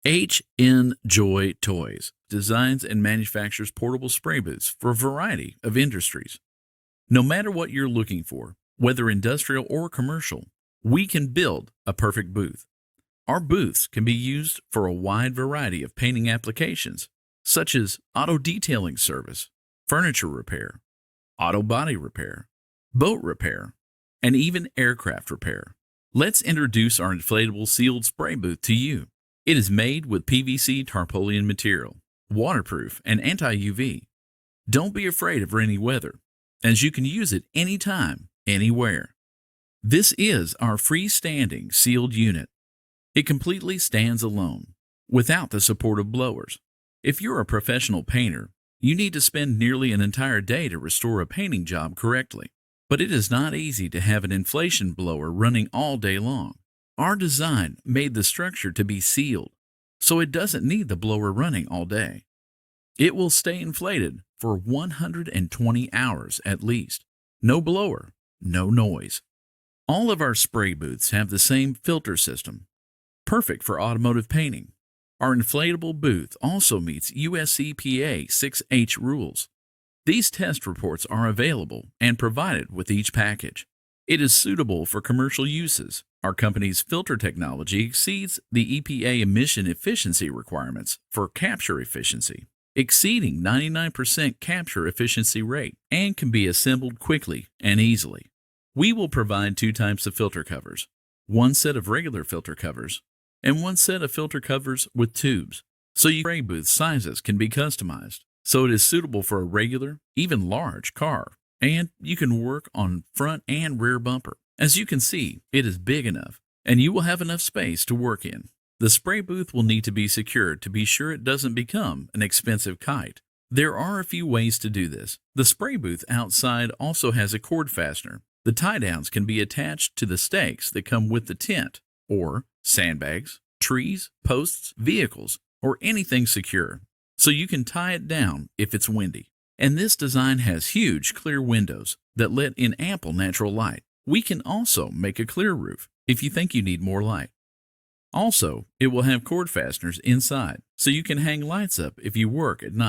HN Joy Toys designs and manufactures portable spray booths for a variety of industries. No matter what you're looking for, whether industrial or commercial, we can build a perfect booth. Our booths can be used for a wide variety of painting applications, such as auto detailing service, furniture repair, auto body repair, boat repair, and even aircraft repair. Let's introduce our inflatable sealed spray booth to you. It is made with PVC tarpaulin material, waterproof and anti-UV. Don't be afraid of rainy weather, as you can use it anytime, anywhere. This is our freestanding sealed unit. It completely stands alone, without the support of blowers. If you're a professional painter, you need to spend nearly an entire day to restore a painting job correctly. But it is not easy to have an inflation blower running all day long. Our design made the structure to be sealed, so it doesn't need the blower running all day. It will stay inflated for 120 hours at least. No blower, no noise. All of our spray booths have the same filter system, perfect for automotive painting. Our inflatable booth also meets US EPA 6H rules. These test reports are available and provided with each package. It is suitable for commercial uses. Our company's filter technology exceeds the EPA emission efficiency requirements for capture efficiency, exceeding 99% capture efficiency rate, and can be assembled quickly and easily. We will provide 2 types of filter covers, one set of regular filter covers, and one set of filter covers with tubes, so your spray booth sizes can be customized. So it is suitable for a regular, even large car, and you can work on front and rear bumper. As you can see, it is big enough, and you will have enough space to work in. The spray booth will need to be secured to be sure it doesn't become an expensive kite. There are a few ways to do this. The spray booth outside also has a cord fastener. The tie downs can be attached to the stakes that come with the tent, or sandbags, trees, posts, vehicles, or anything secure, so you can tie it down if it's windy. And this design has huge clear windows that let in ample natural light. We can also make a clear roof if you think you need more light. Also, it will have cord fasteners inside, so you can hang lights up if you work at night.